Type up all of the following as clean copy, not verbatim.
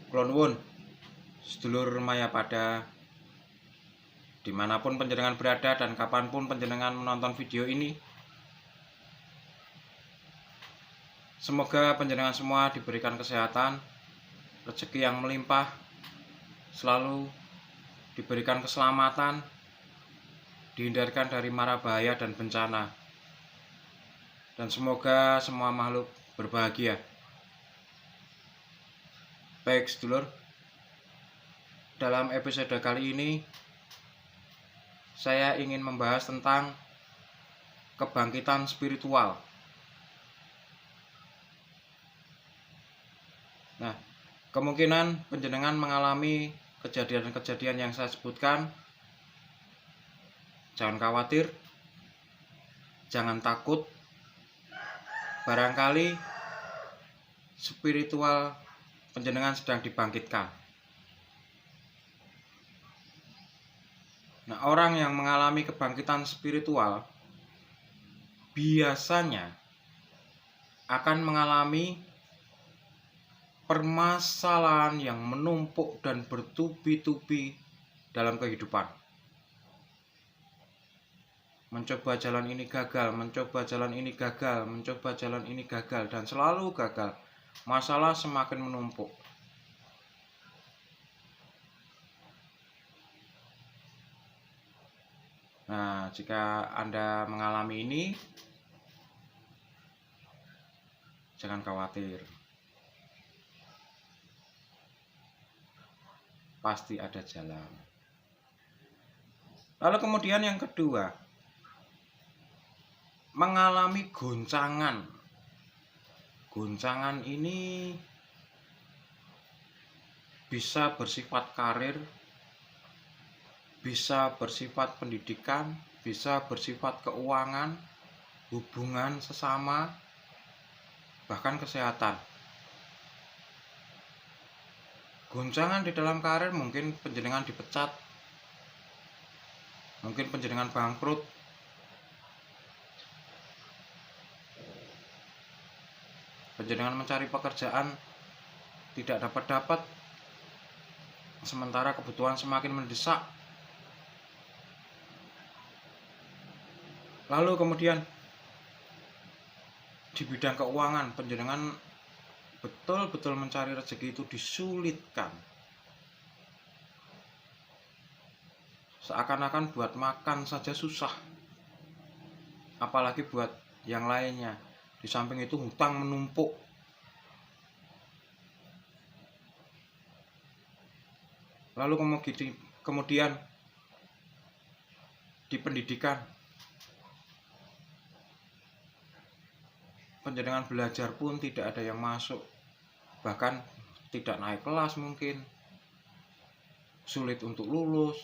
Kula nuwun, sedulur Mayapada, dimanapun panjenengan berada dan kapanpun panjenengan menonton video ini, semoga panjenengan semua diberikan kesehatan, rezeki yang melimpah, selalu diberikan keselamatan, dihindarkan dari mara bahaya dan bencana, dan semoga semua makhluk berbahagia. Baik sedulur, dalam episode kali ini saya ingin membahas tentang kebangkitan spiritual. Nah, kemungkinan panjenengan mengalami kejadian-kejadian yang saya sebutkan. Jangan khawatir, jangan takut. Barangkali spiritual panjenengan sedang dibangkitkan. Nah, orang yang mengalami kebangkitan spiritual biasanya akan mengalami permasalahan yang menumpuk dan bertubi-tubi dalam kehidupan. Mencoba jalan ini gagal, mencoba jalan ini gagal, mencoba jalan ini gagal, dan selalu gagal. Masalah semakin menumpuk. Nah, jika Anda mengalami ini, jangan khawatir. Pasti ada jalan. Lalu kemudian yang kedua, mengalami goncangan. Goncangan ini bisa bersifat karir, bisa bersifat pendidikan, bisa bersifat keuangan, hubungan sesama, bahkan kesehatan. Goncangan di dalam karir, mungkin panjenengan dipecat, mungkin panjenengan bangkrut, panjenengan mencari pekerjaan tidak dapat, sementara kebutuhan semakin mendesak. Lalu kemudian di bidang keuangan, panjenengan betul-betul mencari rezeki itu disulitkan. Seakan-akan buat makan saja susah, apalagi buat yang lainnya. Di samping itu hutang menumpuk. Lalu kemudian di pendidikan, panjenengan belajar pun tidak ada yang masuk, bahkan tidak naik kelas, mungkin sulit untuk lulus,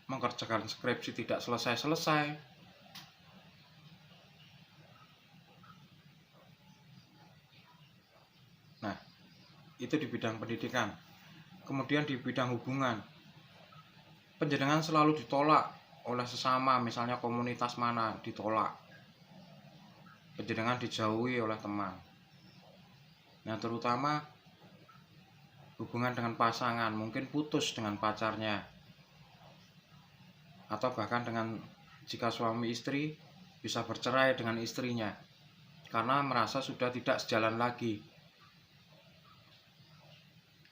mengerjakan skripsi tidak selesai-selesai. Nah, itu di bidang pendidikan. Kemudian di bidang hubungan, panjenengan selalu ditolak oleh sesama, misalnya komunitas mana ditolak, panjenengan dijauhi oleh teman. Nah, terutama hubungan dengan pasangan, mungkin putus dengan pacarnya, atau bahkan dengan jika suami istri bisa bercerai dengan istrinya karena merasa sudah tidak sejalan lagi.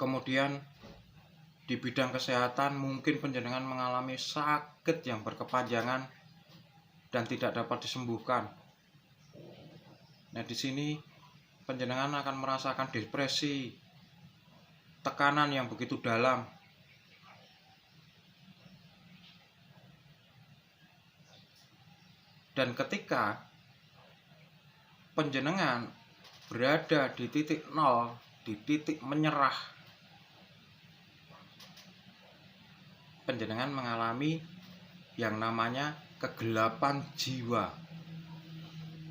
Kemudian di bidang kesehatan, mungkin panjenengan mengalami sakit yang berkepanjangan dan tidak dapat disembuhkan. Nah, di sini panjenengan akan merasakan depresi, tekanan yang begitu dalam. Dan ketika panjenengan berada di titik nol, di titik menyerah, panjenengan mengalami yang namanya kegelapan jiwa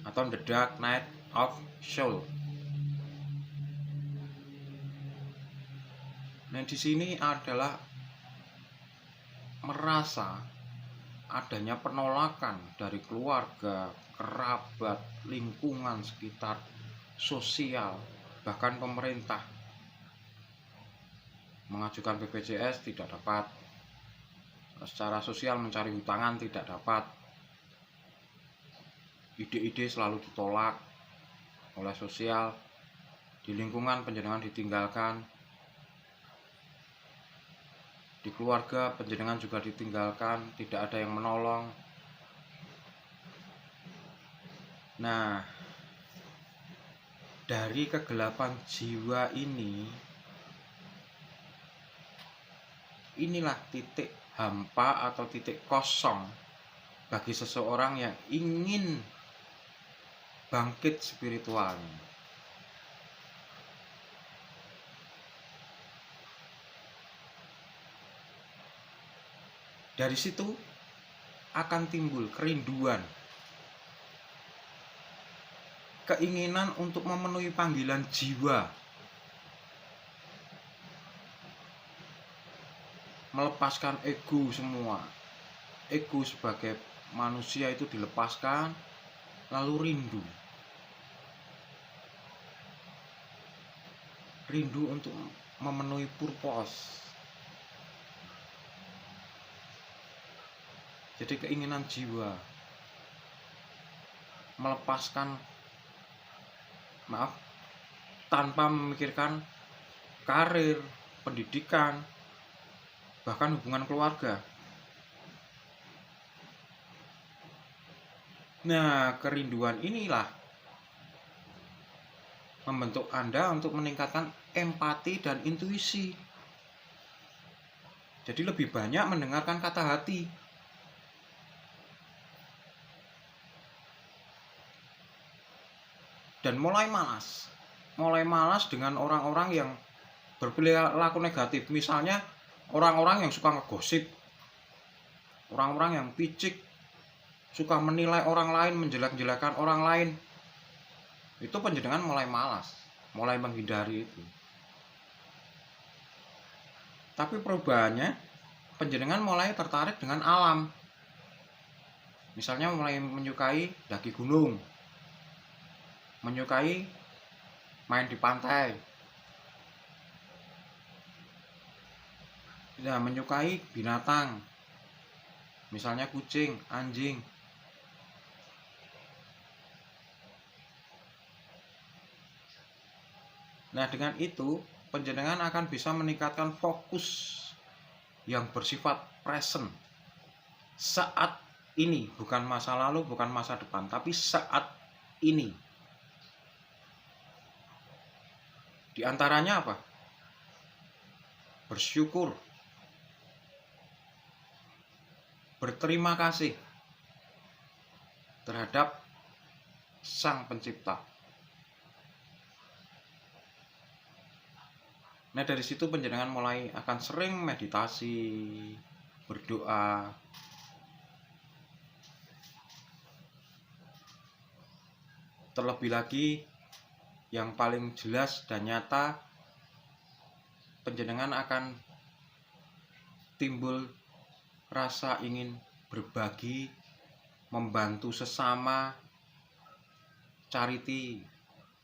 atau the dark night of soul. Nah, di sini adalah merasa adanya penolakan dari keluarga, kerabat, lingkungan sekitar, sosial, bahkan pemerintah. mengajukan BPJS tidak dapat, secara sosial mencari hutangan tidak dapat, ide-ide selalu ditolak oleh sosial, di lingkungan panjenengan ditinggalkan, di keluarga panjenengan juga ditinggalkan, tidak ada yang menolong. Nah, dari kegelapan jiwa inilah titik hampa atau titik kosong bagi seseorang yang ingin bangkit spiritualnya. Dari situ akan timbul kerinduan, keinginan untuk memenuhi panggilan jiwa, melepaskan ego semua. Ego sebagai manusia itu dilepaskan, lalu rindu untuk memenuhi purpose. Jadi keinginan jiwa melepaskan, tanpa memikirkan karir, pendidikan, bahkan hubungan keluarga. Nah, kerinduan inilah membentuk Anda untuk meningkatkan empati dan intuisi. Jadi lebih banyak mendengarkan kata hati. Dan mulai malas dengan orang-orang yang berperilaku negatif. Misalnya orang-orang yang suka ngegosip, orang-orang yang picik, suka menilai orang lain, menjelek-jelekan orang lain. Itu panjenengan mulai malas, mulai menghindari itu. Tapi perubahannya, panjenengan mulai tertarik dengan alam. Misalnya mulai menyukai daki gunung, menyukai main di pantai, ya, menyukai binatang, misalnya kucing, anjing. Nah, dengan itu panjenengan akan bisa meningkatkan fokus yang bersifat present saat ini, bukan masa lalu, bukan masa depan, tapi saat ini. Di antaranya apa? Bersyukur, berterima kasih terhadap Sang Pencipta. Nah, dari situ panjenengan mulai akan sering meditasi, berdoa. Terlebih lagi yang paling jelas dan nyata, panjenengan akan timbul rasa ingin berbagi, membantu sesama, charity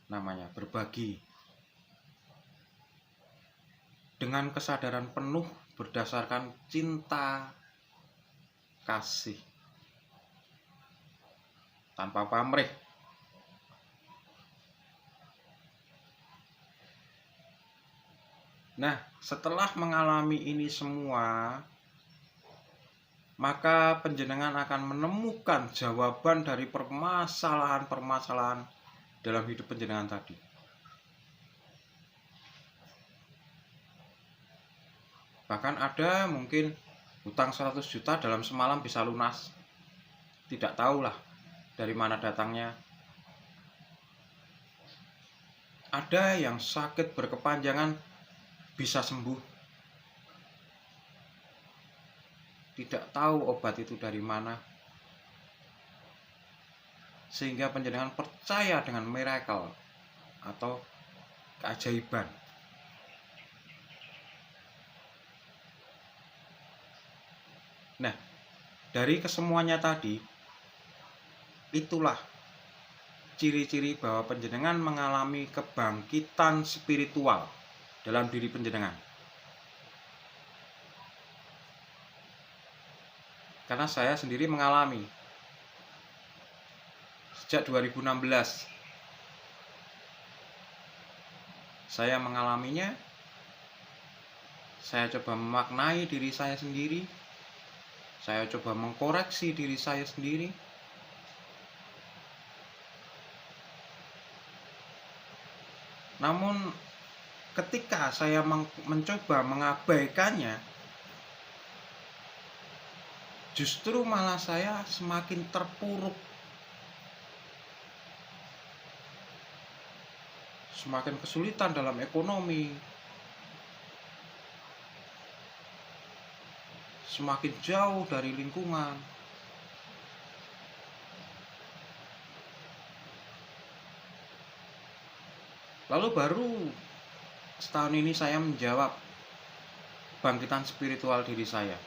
namanya, berbagi. Dengan kesadaran penuh berdasarkan cinta kasih, tanpa pamrih. Nah, setelah mengalami ini semua, maka panjenengan akan menemukan jawaban dari permasalahan-permasalahan dalam hidup panjenengan tadi. Bahkan ada mungkin hutang 100 juta dalam semalam bisa lunas. Tidak tahulah dari mana datangnya. Ada yang sakit berkepanjangan bisa sembuh. Tidak tahu obat itu dari mana. Sehingga panjenengan percaya dengan miracle atau keajaiban. Nah, dari kesemuanya tadi, itulah ciri-ciri bahwa panjenengan mengalami kebangkitan spiritual dalam diri panjenengan. karena saya sendiri mengalami sejak 2016. Saya mengalaminya, saya coba memaknai diri saya sendiri, saya coba mengkoreksi diri saya sendiri. Namun ketika saya mencoba mengabaikannya, justru malah saya semakin terpuruk, semakin kesulitan dalam ekonomi, semakin jauh dari lingkungan. Lalu baru setahun ini saya menjawab bangkitan spiritual diri saya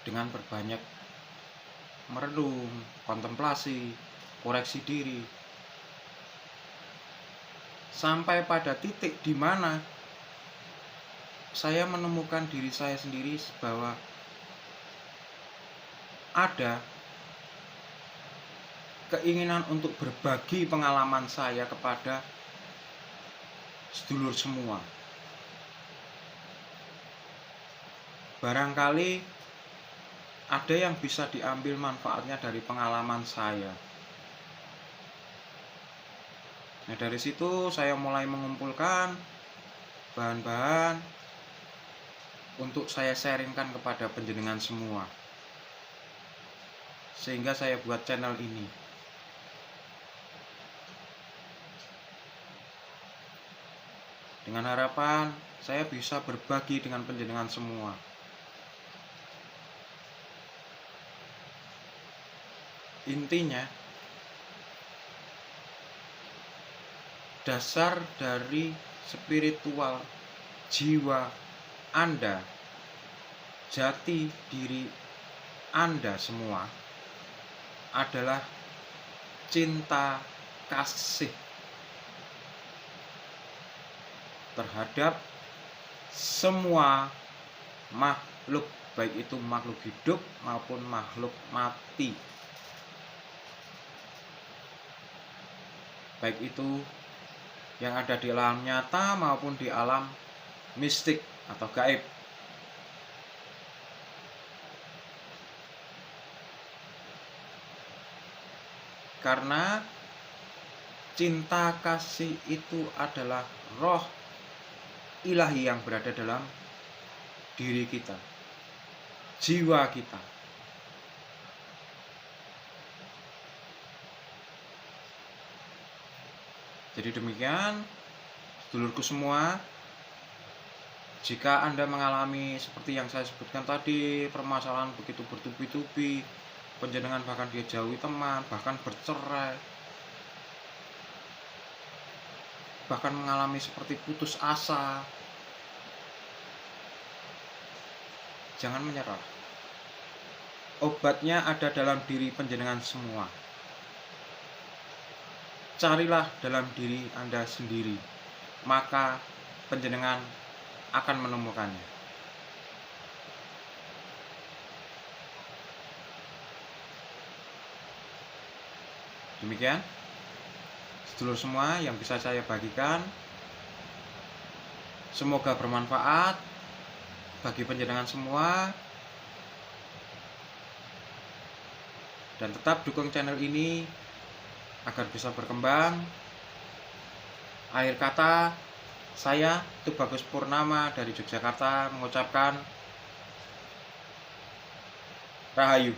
dengan berbanyak merenung, kontemplasi, koreksi diri, sampai pada titik di mana saya menemukan diri saya sendiri bahwa ada keinginan untuk berbagi pengalaman saya kepada sedulur semua. Barangkali ada yang bisa diambil manfaatnya dari pengalaman saya. Nah, dari situ saya mulai mengumpulkan bahan-bahan untuk saya sharingkan kepada panjenengan semua, sehingga saya buat channel ini. Dengan harapan saya bisa berbagi dengan panjenengan semua. Intinya, dasar dari spiritual jiwa Anda, jati diri Anda semua adalah cinta kasih terhadap semua makhluk, baik itu makhluk hidup maupun makhluk mati, baik itu yang ada di alam nyata maupun di alam mistik atau gaib. Karena cinta kasih itu adalah roh ilahi yang berada dalam diri kita, jiwa kita. Jadi demikian, sedulurku semua, jika Anda mengalami seperti yang saya sebutkan tadi, permasalahan begitu bertubi-tubi, panjenengan bahkan dia jauhi teman, bahkan bercerai, bahkan mengalami seperti putus asa, jangan menyerah. Obatnya ada dalam diri panjenengan semua. Carilah dalam diri Anda sendiri, maka panjenengan akan menemukannya. Demikian sedulur semua yang bisa saya bagikan. Semoga bermanfaat bagi panjenengan semua, dan tetap dukung channel ini agar bisa berkembang. Akhir kata, saya Tubagus Purnama dari Yogyakarta mengucapkan Rahayu.